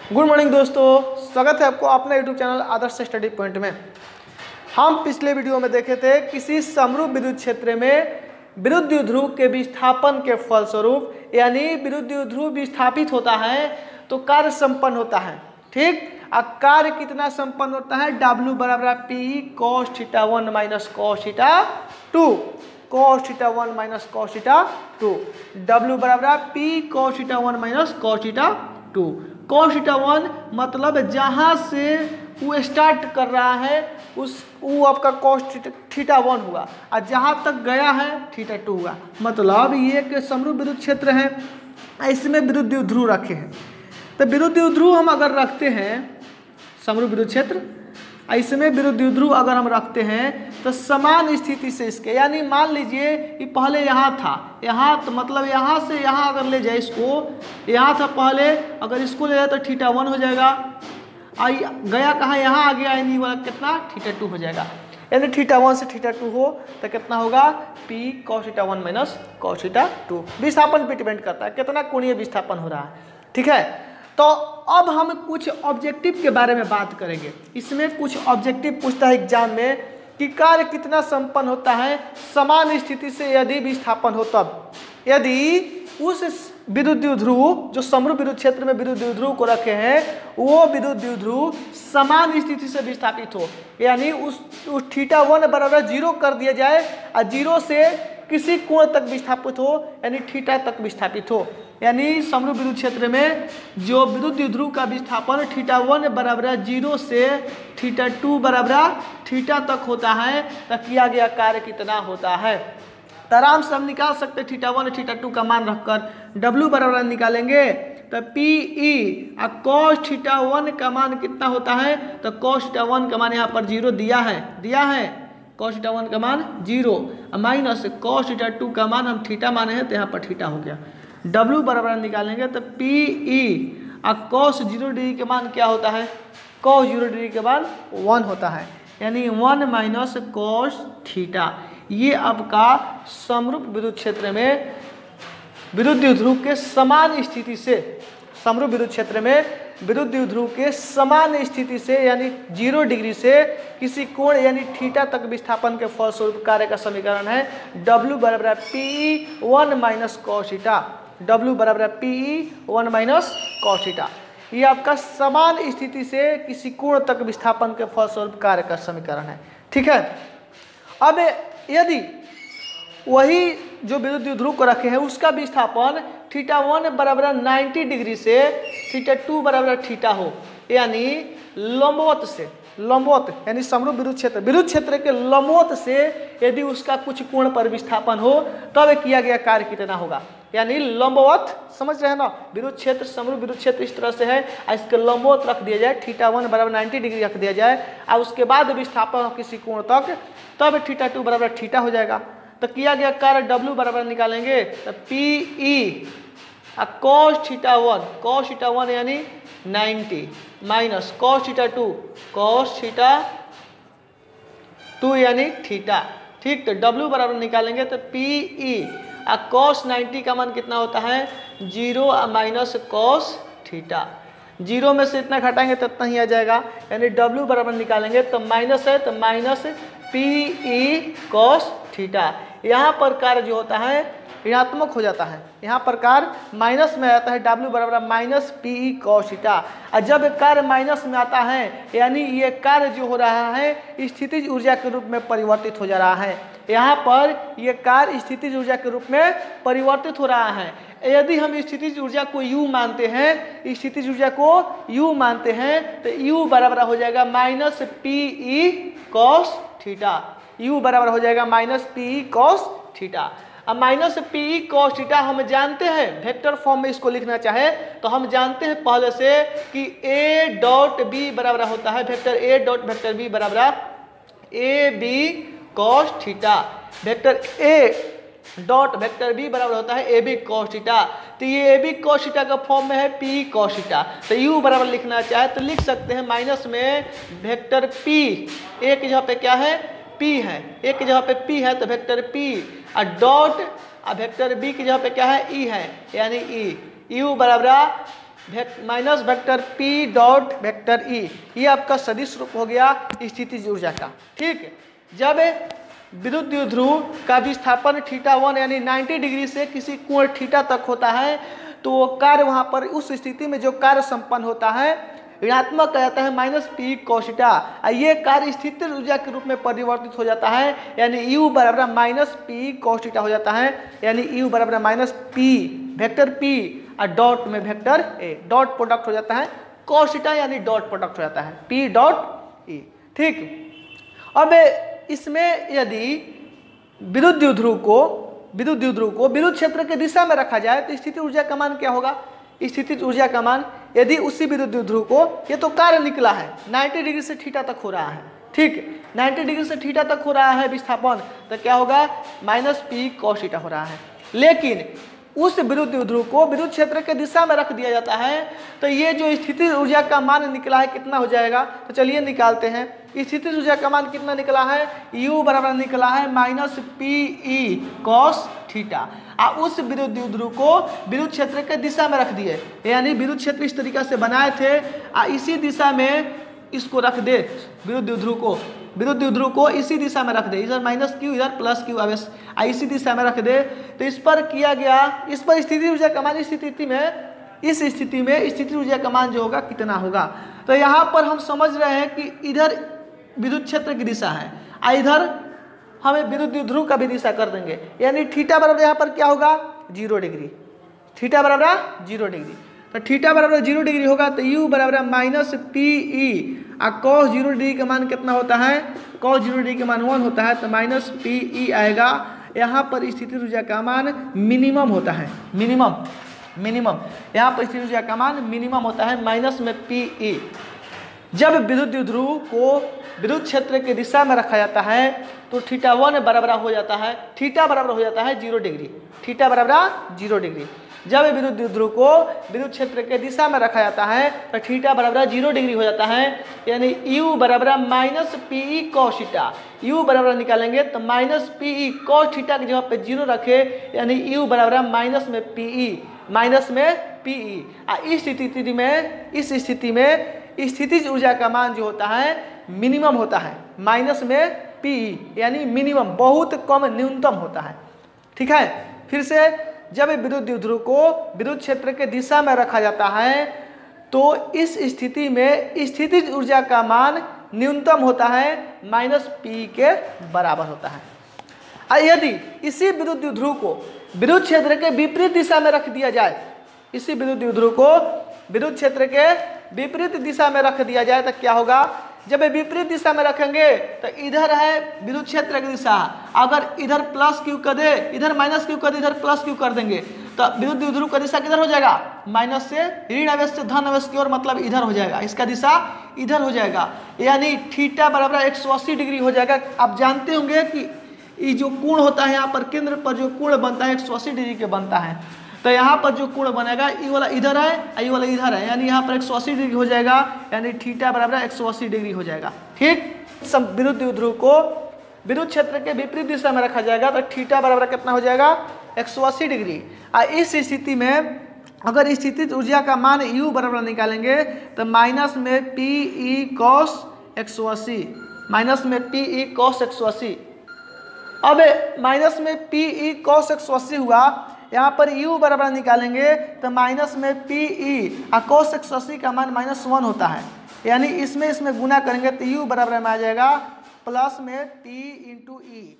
Good morning दोस्तों, स्वागत है आपको अपने यूट्यूब चैनल आदर्श स्टडी पॉइंट में। हम पिछले वीडियो में देखे थे किसी समरूप विद्युत क्षेत्र में विद्युत द्विध्रुव के विस्थापन के फलस्वरूप, यानी विद्युत द्विध्रुव विस्थापित होता है तो कार्य संपन्न होता है। ठीक, कार्य कितना संपन्न होता है? W बराबर P cos theta 1 minus cos theta 2, cos theta 1 minus cos theta 2। W बराबर P cos theta 1 minus cos theta 2। cos theta 1 मतलब जहाँ से वो स्टार्ट कर रहा है वो आपका cos थीटा 1 हुआ और जहाँ तक गया है थीटा 2 हुआ। मतलब ये एक समरूप विद्युत क्षेत्र है, इसमें विद्युत द्विध्रुव रखे हैं। तो विद्युत द्विध्रुव हम अगर रखते हैं समरूप विद्युत क्षेत्र, इसमें विद्युत द्विध्रुव अगर हम रखते हैं तो समान स्थिति से इसके, यानी मान लीजिए कि पहले यहाँ था, यहाँ तो मतलब यहाँ से यहाँ अगर ले जाए इसको, यहाँ था पहले, अगर इसको ले जाए तो थीटा 1 हो जाएगा। आई गया कहाँ? यहाँ आ गया, यानी वाला कितना? थीटा 2 हो जाएगा। यानी थीटा 1 से थीटा 2 हो तो कितना होगा? P cos theta 1 minus cos theta 2। विस्थापन पे डिपेंड करता है कितना कोणीय विस्थापन हो रहा है। ठीक है, तो अब हम कुछ ऑब्जेक्टिव के बारे में बात करेंगे। इसमें कुछ ऑब्जेक्टिव पूछता है एग्जाम में कि कार्य कितना संपन्न होता है समान स्थिति से यदि विस्थापन हो तब। यदि उस विद्युत द्विध्रुव जो समरूप विद्युत क्षेत्र में विद्युत द्विध्रुव को रखे हैं वो विद्युत द्विध्रुव समान स्थिति से विस्थापित हो, यानी उस थीटा 1 बराबर 0 कर दिया जाए और 0 से किसी कोण तक विस्थापित हो, यानी थीटा तक विस्थापित हो। यानी समरूप विद्युत क्षेत्र में जो विद्युत द्विध्रुव का विस्थापन थीटा 1 बराबर 0 से थीटा 2 बराबर थीटा तक होता है तो किया गया कार्य कितना होता है। तो आराम से हम निकाल सकते हैं थीटा 1 थीटा 2 का मान रखकर। W बराबर निकालेंगे तो PE और cos थीटा 1 का मान कितना होता है? तो cos थीटा 1 का मान यहाँ पर 0 दिया है cos थीटा 1 का मान 0 माइनस cos थीटा 2 का मान हम थीटा माने हैं तो यहाँ पर थीटा हो गया। W बराबर निकालेंगे तो PE और cos 0 डिग्री के मान क्या होता है? cos 0 डिग्री के मान 1 होता है, यानी 1 माइनस cos थीटा। ये आपका समरूप विद्युत क्षेत्र में विद्युत द्विध्रुव के समान स्थिति से, समरूप विद्युत क्षेत्र में विद्युत द्विध्रुव के समान स्थिति से यानी 0 डिग्री से किसी कोण यानी थीटा तक विस्थापन के फलस्वरूप कार्य का समीकरण है W बराबर PE 1 minus cos theta. W बराबर PE 1 माइनस cos थीटा। ये आपका समान स्थिति से किसी कोण तक विस्थापन के फलस्वरूप कार्य का समीकरण है। ठीक है, अब यदि वही जो विद्युत द्विध्रुव को रखे हैं उसका विस्थापन थीटा 1 बराबर 90 डिग्री से थीटा 2 बराबर थीटा हो, यानी लंबवत यानी समरूप विद्युत क्षेत्र के लंबवत से यदि उसका कुछ कोण पर विस्थापन हो तब किया गया कार्य कितना होगा। यानी लंबवत, समझ रहे हैं ना, विद्युत क्षेत्र समरूप विद्युत क्षेत्र इस तरह से है, इसके लंबवत रख दिया जाए, थीटा 1 बराबर 90 डिग्री रख दिया जाए और उसके बाद विस्थापन हो किसी कोण तक, तब थीटा 2 बराबर थीटा हो जाएगा। तो किया गया कार्य W बराबर निकालेंगे तो PE cos थीटा 1 यानी 90 माइनस cos थीटा 2 यानी थीटा। ठीक, तो W बराबर निकालेंगे तो PE cos 90 का मान कितना होता है? 0 माइनस cos थीटा। 0 में से इतना घटाएंगे तो इतना ही आ जाएगा, यानी W बराबर निकालेंगे तो माइनस है तो माइनस PE cos थीटा। यहाँ पर कार्य जो होता है ऋणात्मक हो जाता है, यहाँ पर कार्य माइनस में आता है, W बराबर माइनस PE cos थीटा। और जब कार्य माइनस में आता है यानी ये कार्य जो हो रहा है स्थितिज ऊर्जा के रूप में परिवर्तित हो जा रहा है। यहाँ पर ये कार्य स्थितिज ऊर्जा के रूप में परिवर्तित हो रहा है। यदि हम स्थितिज ऊर्जा को U मानते हैं, स्थितिज ऊर्जा को U मानते हैं तो U बराबर हो जाएगा minus PE cos theta. U बराबर हो जाएगा माइनस PE cos थीटा। अब माइनस PE cos थीटा हम जानते हैं, वेक्टर फॉर्म में इसको लिखना चाहे तो हम जानते हैं पहले से कि A डॉट B बराबर होता है vector A dot vector B बराबर AB cos theta. Vector A dot vector B बराबर होता है AB cos थीटा। तो ये AB cos थीटा का फॉर्म में है PE cos थीटा। तो U बराबर लिखना चाहे तो लिख सकते हैं माइनस में वेक्टर P, A की जगह पे क्या है? P है, A की जगह पे P है तो वेक्टर P और डॉट वेक्टर B की जगह पे क्या है? E है, यानी E। U बराबर minus vector P dot vector E, ये आपका सदिश रूप हो गया स्थितिज ऊर्जा का। ठीक है, जब विद्युत द्विध्रुव का विस्थापन θ1 यानी 90 डिग्री से किसी कोण θ तक होता है तो वो कार्य वहाँ पर उस स्थिति में जो कार्य संपन्न होता है ऋणात्मक कहा जाता है माइनस पी cos θ। ये कार्य स्थितिज ऊर्जा के रूप में परिवर्तित हो जाता है, यानी U बराबर माइनस पी cos θ हो जाता है, यानी U बराबर माइनस पी वेक्टर P और डॉट में वेक्टर A, डॉट प्रोडक्ट हो जाता है cos θ यानी डॉट प्रोडक्ट हो जाता है P डॉट E। ठीक, अब इसमें यदि विद्युत द्विध्रुव को विद्युत क्षेत्र के दिशा में रखा जाए तो स्थितिज ऊर्जा का मान क्या होगा? स्थितिज ऊर्जा का मान यदि उसी विद्युत द्विध्रुव को, ये तो कार्य निकला है 90 डिग्री से θ तक हो रहा है, ठीक, 90 डिग्री से θ तक हो रहा है विस्थापन, तो क्या होगा? माइनस पी cos θ हो रहा है। लेकिन उस विद्युत द्विध्रुव को विद्युत क्षेत्र के दिशा में रख दिया जाता है तो ये जो स्थितिज ऊर्जा का मान निकला है कितना हो जाएगा? तो चलिए निकालते हैं। स्थितिज ऊर्जा का मान कितना निकला है? U बराबर निकला है माइनस पी ई cos θ। उस विद्युत द्विध्रुव को विद्युत क्षेत्र के दिशा में रख दिए, यानी विद्युत क्षेत्र इस तरीका से बनाए थे, इसी दिशा में इसको रख दे, विद्युत द्विध्रुव को इसी दिशा में रख दे, इधर माइनस क्यू इधर प्लस क्यू, अब इसी दिशा में रख दे, तो इस पर किया गया, इस पर स्थितिज ऊर्जा का मान इस स्थिति में स्थितिज ऊर्जा का मान जो होगा कितना होगा? तो यहाँ पर हम समझ रहे हैं कि इधर विद्युत क्षेत्र की दिशा है, इधर हमें विद्युत द्विध्रुव का भी दिशा कर देंगे, यानी θ बराबर यहाँ पर क्या होगा? 0 डिग्री, θ बराबर 0 डिग्री, तो θ बराबर 0 डिग्री होगा तो U बराबर minus P E cos 0 degree का मान कितना होता है? cos 0 डिग्री का मान 1 होता है, तो माइनस पी ई आएगा। यहाँ पर स्थितिज ऊर्जा का मान मिनिमम होता है, मिनिमम यहाँ पर स्थितिज ऊर्जा का मान मिनिमम होता है माइनस में पी ई। जब विद्युत द्विध्रुव को विद्युत क्षेत्र की दिशा में रखा जाता है तो θ1 बराबर हो जाता है, θ बराबर हो जाता है 0 डिग्री, θ बराबर 0 डिग्री। जब विद्युत द्विध्रुव को विद्युत क्षेत्र के दिशा में रखा जाता है तो θ बराबर 0 डिग्री हो जाता है, यानी U बराबर minus P E cos θ। U बराबर निकालेंगे तो माइनस पी ई cos θ की जगह पे 0 रखे, यानी U बराबर माइनस में पी ई। इस स्थिति में स्थितिज ऊर्जा का मान जो होता है मिनिमम होता है, माइनस में पी ई, यानी मिनिमम बहुत कम, न्यूनतम होता है। ठीक है, फिर से जब विद्युत द्विध्रुव को विद्युत क्षेत्र के दिशा में रखा जाता है तो इस स्थिति में स्थितिज ऊर्जा का मान न्यूनतम होता है माइनस पी के बराबर होता है। यदि इसी विद्युत द्विध्रुव को विद्युत क्षेत्र के विपरीत दिशा में रख दिया जाए, इसी विद्युत द्विध्रुव को विद्युत क्षेत्र के विपरीत दिशा में रख दिया जाए तो क्या होगा? जब विपरीत दिशा में रखेंगे तो इधर है विद्युत क्षेत्र की दिशा, अगर इधर प्लस क्यू कर दे, इधर माइनस क्यू कर दे, इधर प्लस क्यू कर देंगे तो विद्युत द्विध्रुव का दिशा किधर हो जाएगा? माइनस से ऋण आवेश से धन आवेश की ओर, मतलब इधर हो जाएगा, इसका दिशा इधर हो जाएगा, यानी θ बराबर 180 डिग्री हो जाएगा। आप जानते होंगे कि ये जो कोण होता है यहाँ पर केंद्र पर जो कोण बनता है 180 डिग्री के बनता है, तो यहाँ पर जो कोण बनेगा ये वाला इधर है, ये वाला इधर है, यानी यहाँ पर 180 डिग्री हो जाएगा, यानी θ बराबर 180 डिग्री हो जाएगा। ठीक, सब विद्युत द्विध्रुव को विद्युत क्षेत्र के विपरीत दिशा में रखा जाएगा तो θ बराबर कितना हो जाएगा? 180 डिग्री। इस स्थिति में अगर स्थितिज ऊर्जा का मान U बराबर निकालेंगे तो माइनस में पी ई cos 180, माइनस में पी ई cos 180। अब माइनस में पी ई cos 180 हुआ, यहाँ पर U बराबर निकालेंगे तो माइनस में पी ई cos 180 का मान -1 होता है, यानी इसमें गुना करेंगे तो U बराबर में आ जाएगा प्लस में P इंटू ई।